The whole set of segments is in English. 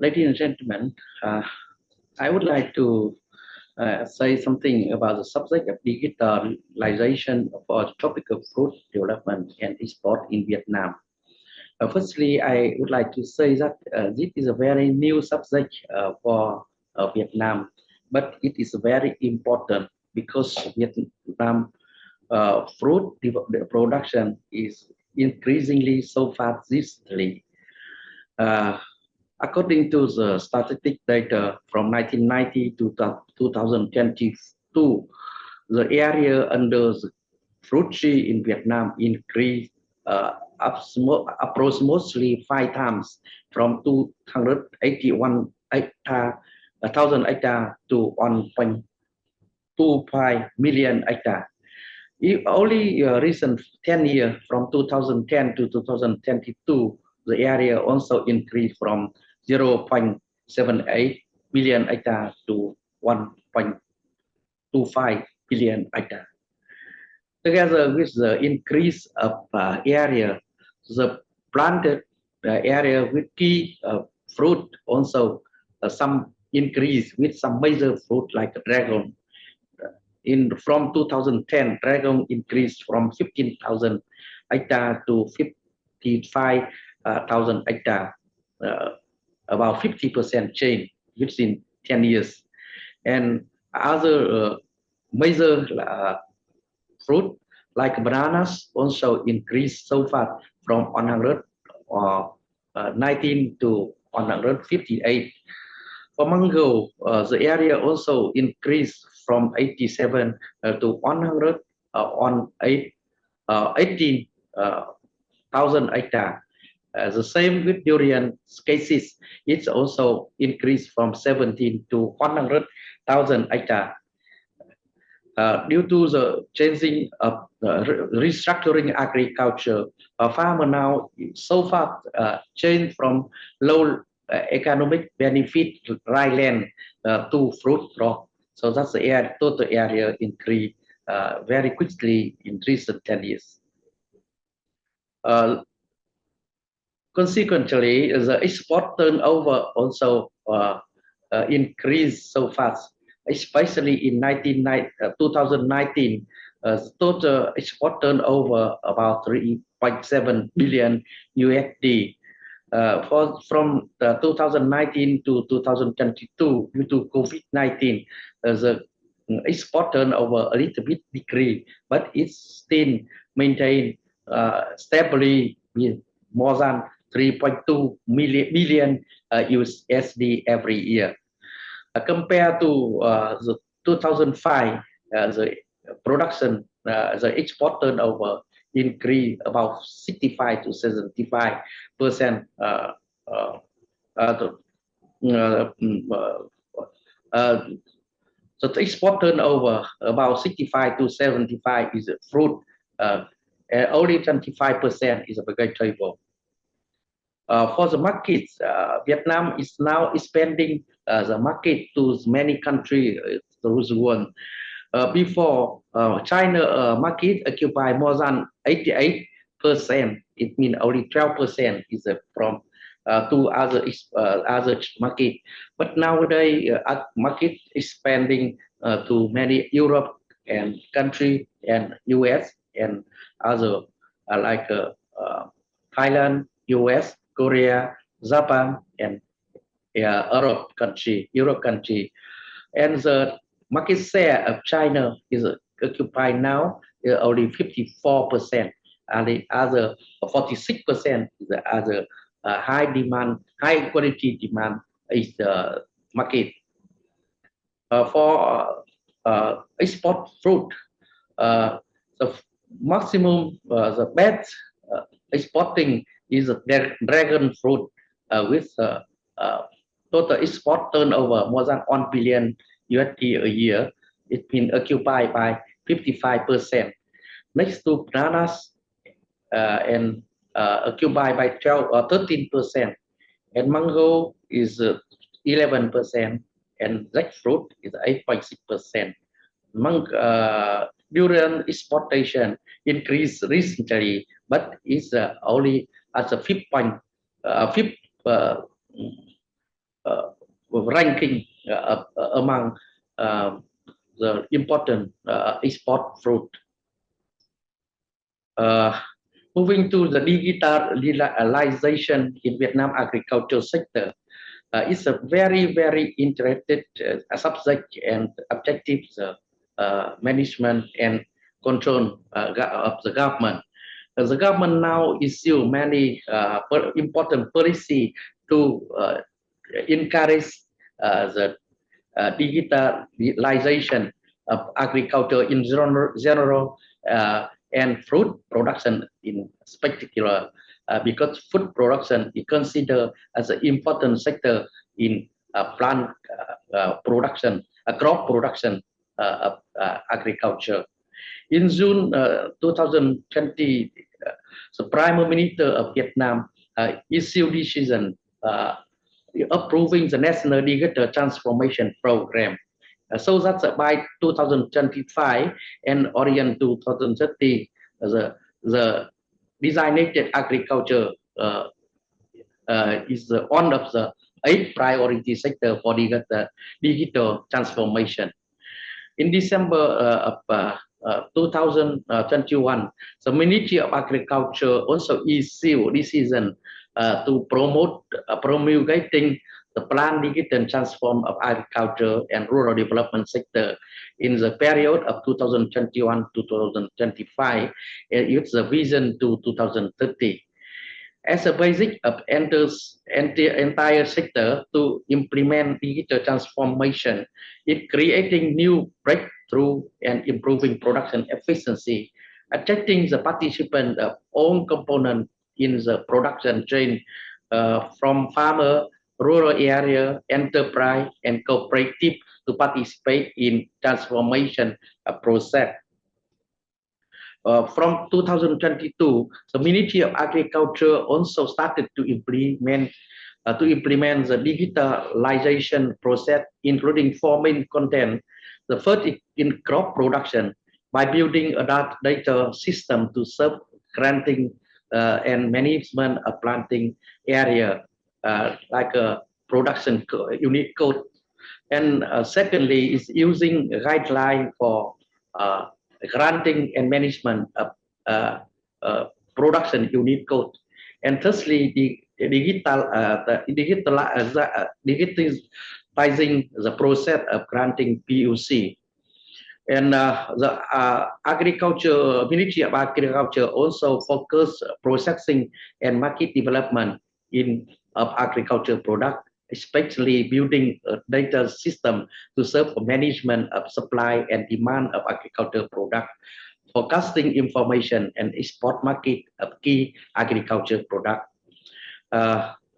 Ladies and gentlemen, I would like to say something about the subject of digitalization for the tropical fruit development and export in Vietnam. Firstly, I would like to say that this is a very new subject for Vietnam, but it is very important because Vietnam production is increasingly so fast recently. Uh, According to the statistic data from 1990 to 2022, the area under the fruit tree in Vietnam increased approximately 5 times from 281,000 hectare to 1.25 million hectare. Only recent 10 years from 2010 to 2022, the area also increased from 0.78 billion hectare to 1.25 billion hectare. Together with the increase of area, the planted area with key fruit also some increase with some major fruit like dragon. From 2010, dragon increased from 15,000 hectare to 55,000 hectare, about 50% change within 10 years. And other major fruit like bananas also increased so far from 119 to 158. For mango, the area also increased from 87 to 100 on 18,000 hectare. The same with durian cases, it's also increased from 17 to 100,000 hectare. Due to the changing of restructuring agriculture, farmer now so far changed from low economic benefit dry land to fruit crop. So that's the total area increase very quickly in recent 10 years. Consequently, the export turnover also increased so fast, especially in 2019. Total export turnover about 3.7 billion USD. From 2019 to 2022, due to COVID-19, the export turnover a little bit decreased, but it's still maintained stably with more than 3.2 billion USD every year. Compared to the 2005, the production, the export turnover increased about 65 to 75%. So the export turnover about 65 to 75 is fruit, only 25% is a vegetable. For the markets, Vietnam is now expanding the market to many countries through the world. Before, China market occupy more than 88%. It means only 12% is from to other market. But nowadays, market expanding to many Europe and country and US and other like Thailand, US, Korea, Japan, and Europe country. And the market share of China is occupied now only 54%, and the other 46% is the other high demand, high quality demand is the market. For export fruit, the maximum, the best exporting is dragon fruit with total export turnover more than 1 billion USD a year. It's been occupied by 55%. Next to bananas and occupied by 12 or 13%. And mango is 11%, and jackfruit is 8.6%. Durian exportation increased recently, but is only at the fifth ranking among the important export fruit. Moving to the digitalization in Vietnam agriculture sector, it's a very integrated subject and objectives management and control of the government. The government now issue many important policy to encourage the digitalization of agriculture in general and fruit production in particular, because food production is considered as an important sector in plant production, crop production of agriculture. In June 2020, the Prime Minister of Vietnam issued decision approving the National Digital Transformation Program. So that by 2025 and Orient 2030, the designated agriculture is one of the 8 priority sector for digital transformation. In December of 2021, the Ministry of Agriculture also issued decision to promote promulgating the plan digital transform of agriculture and rural development sector in the period of 2021 to 2025. It's a vision to 2030. As a basic of entire sector to implement digital transformation, it creating new breakthrough and improving production efficiency, attracting the participant of all components in the production chain from farmer, rural area, enterprise, and cooperative to participate in transformation process. From 2022, the Ministry of Agriculture also started to implement the digitalization process, including 4 main content. The first in crop production by building a data system to serve granting and management of planting area like a production unit code. And secondly, is using a guideline for granting and management of production unit code. And thirdly, digitalizing the process of granting PUC. And the Ministry of Agriculture also focus processing and market development of agriculture product, especially building a data system to serve for management of supply and demand of agriculture product, forecasting information and export market of key agriculture product.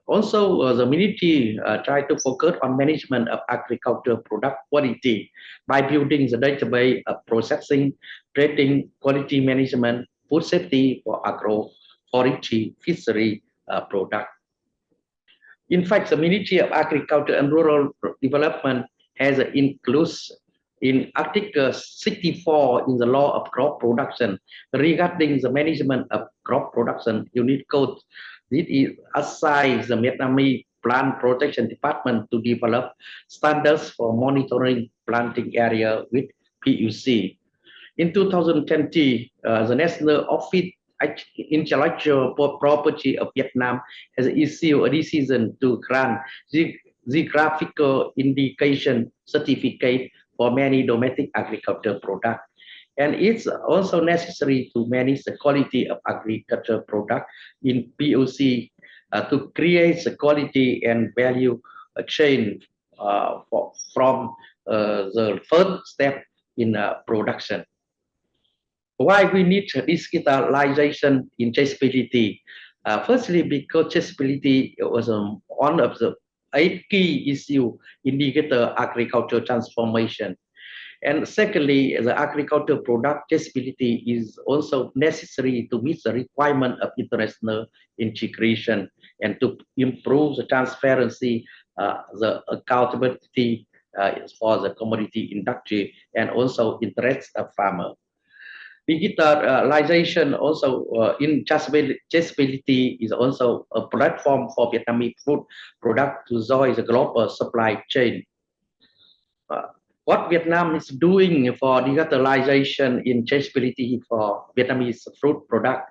Also, the ministry try to focus on management of agriculture product quality by building the database of processing, trading, quality management, food safety for forestry, fishery product. In fact, the Ministry of Agriculture and Rural Development has includes in Article 64 in the law of crop production regarding the management of crop production unit code. This is assigns the Vietnamese Plant Protection Department to develop standards for monitoring planting area with PUC. In 2020, the National Office Intellectual Property of Vietnam has issued a decision to grant geographical indication certificate for many domestic agricultural products. And it's also necessary to manage the quality of agricultural product in POC to create the quality and value chain from the first step in production. Why we need digitalization in traceability? Firstly, because traceability was one of the 8 key issues in digital agriculture transformation. And secondly, the agricultural product traceability is also necessary to meet the requirement of international integration and to improve the transparency, the accountability for the commodity industry and also interests of farmers. Digitalization also in traceability is also a platform for Vietnamese food product to join the global supply chain. What Vietnam is doing for digitalization in traceability for Vietnamese fruit product.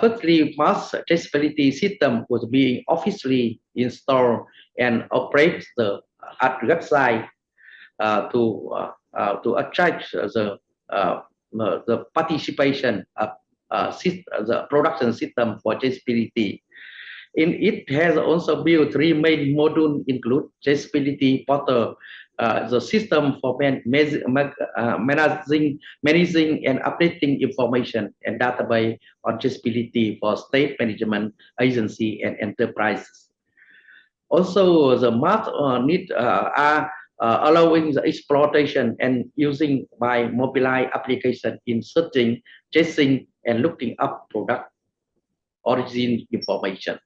Firstly, mass traceability system was being officially installed and operates at website to attract the participation of the production system for traceability. It has also built three main modules, include traceability portal, the system for managing and updating information and database on traceability for state management agency and enterprises. Also, the math need are allowing the exploitation and using by mobile application in searching, chasing, and looking up product origin information.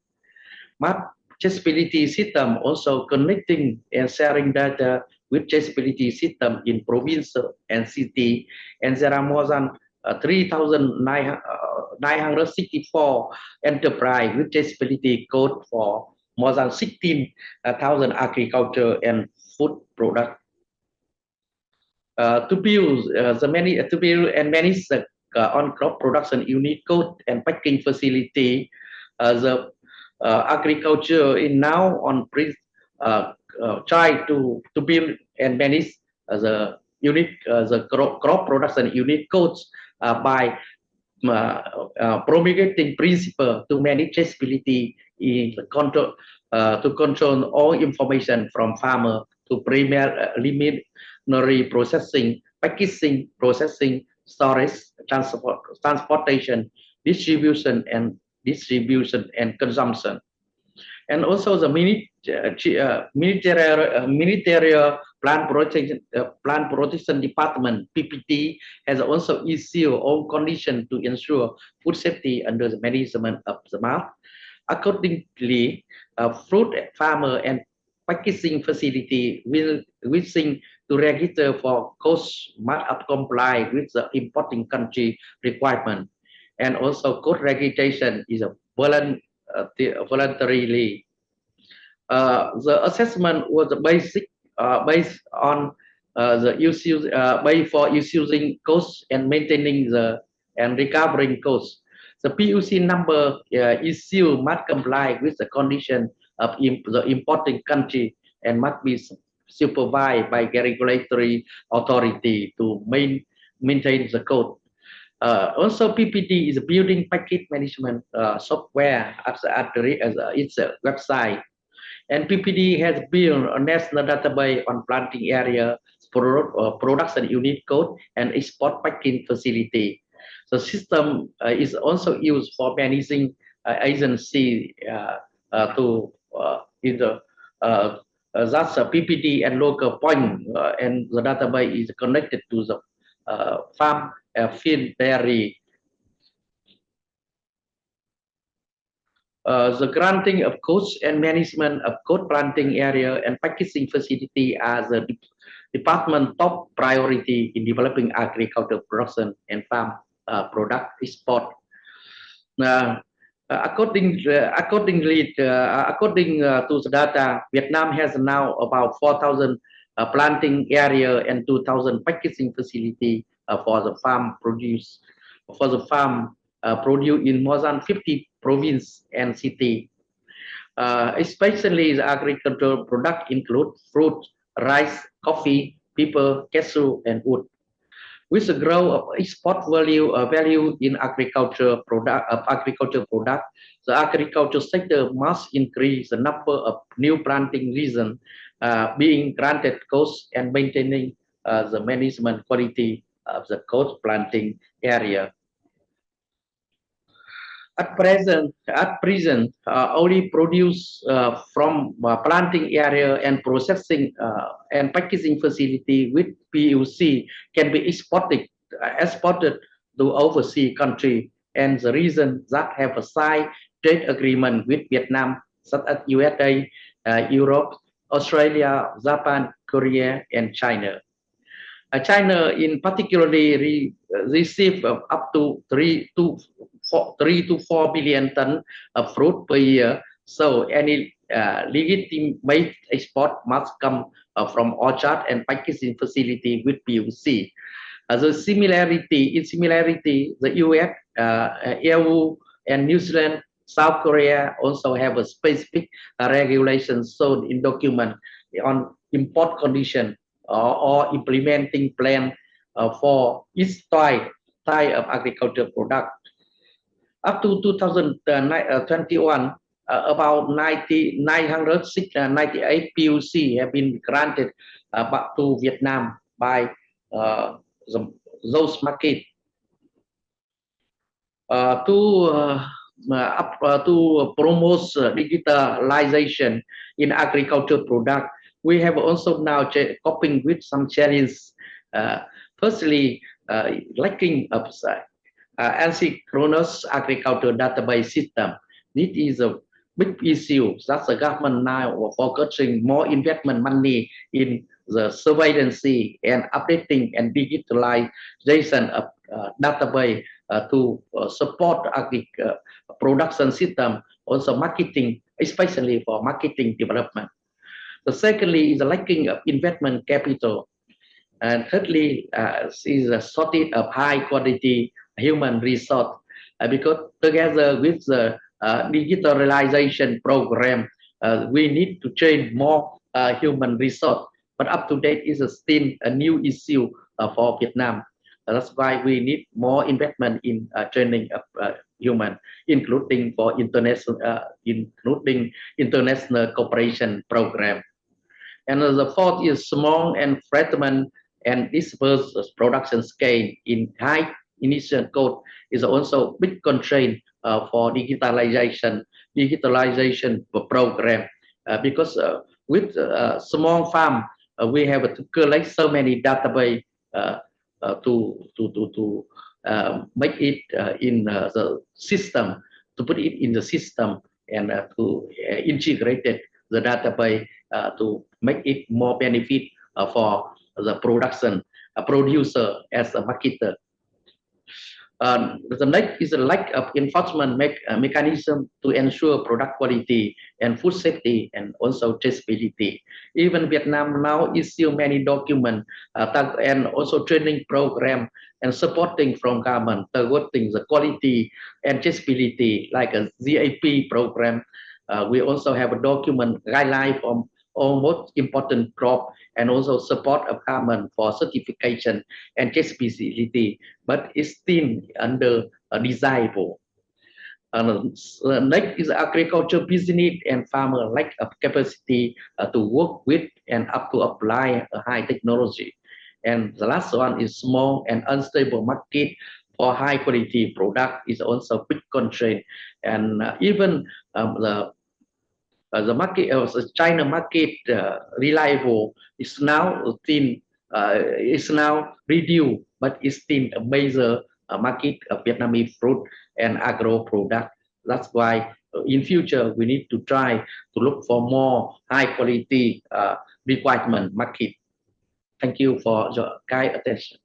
Map traceability system also connecting and sharing data with traceability system in province and city, and there are more than 3,964 enterprise with traceability code for more than 16,000 agriculture and food products. To build and manage the on-crop production unit code and packing facility, the agriculture is now on try to build and manage the crop production unit codes by promulgating principle to manage traceability in the control to control all information from farmer to preliminary processing, packaging, processing, storage, transportation, distribution and consumption. And also the ministerial plant protection department (PPT) has also issued all conditions to ensure food safety under the management of the market. Accordingly, fruit farmer and packaging facility wishing to register for cost must comply with the importing country requirement, and also code registration is a voluntarily. The assessment was based on the usage for using costs and maintaining and recovering costs. The PUC number issue must comply with the condition of the importing country and must be supervised by regulatory authority to maintain the code. Also, PPT is building package management software at its website, and PPT has built a national database on planting area, production unit code, and export packing facility. The system is also used for managing agency to either that's a PPT and local point, and the database is connected to the farm field dairy. The granting of codes and management of code planting area and packaging facility as the department top priority in developing agricultural production and farm product export. According to the data, Vietnam has now about 4,000 planting area and 2,000 packaging facility for the farm produce in more than 50 province and city. Especially the agricultural product include fruit, rice, coffee, pepper, cashew, and wood. With the growth of export value in agriculture product, the agriculture sector must increase the number of new planting regions being granted costs and maintaining the management quality of the coast planting area. At present, only produce from planting area and processing and packaging facility with PUC can be exported to overseas country, and the region that have a side trade agreement with Vietnam, such as USA, Europe, Australia, Japan, Korea, and China. China in particularly receive up to 3 to 4 billion tons of fruit per year. So any legitimate export must come from orchard and packaging facility with PUC. The similarity, the US, EU, and New Zealand, South Korea also have a specific regulation shown in document on import condition or implementing plan for each type of agriculture product. Up to 2021, about 998 PUC have been granted back to Vietnam by those market to promote digitalization in agriculture product. We have also now coping with some challenges. Firstly, lacking of asynchronous agriculture database system. This is a big issue that the government now are focusing more investment money in the surveillance and updating and digitalization of database to support production system, also marketing, especially for marketing development. The secondly is the lacking of investment capital. And thirdly, is a shortage of high quality human resource because together with the digitalization program, we need to train more human resource. But up to date is still a new issue for Vietnam. That's why we need more investment in training of human, including for international cooperation program. And the fourth is small and fragment and dispersed production scale in high initial cost is also big constraint for digitalization program because with small farm we have to collect so many database to make it in the system, to put it in the system and to integrate it, the database to make it more benefit for the production producer as a marketer. The next is a lack of enforcement mechanism to ensure product quality and food safety and also traceability. Even Vietnam now issue many documents and also training program and supporting from government targeting the quality and traceability like a ZAP program. We also have a document guideline from almost important crop and also support of government for certification and traceability, but it's still under desirable. Next is agriculture business and farmer lack of capacity to work with and up to apply high technology. And the last one is small and unstable market for high quality product is also big constraint. And even the market the China market reliable is now thin, is now reduced, but it's still a major market of Vietnamese fruit and agro product. That's why in future we need to try to look for more high quality requirement market. Thank you for your kind attention.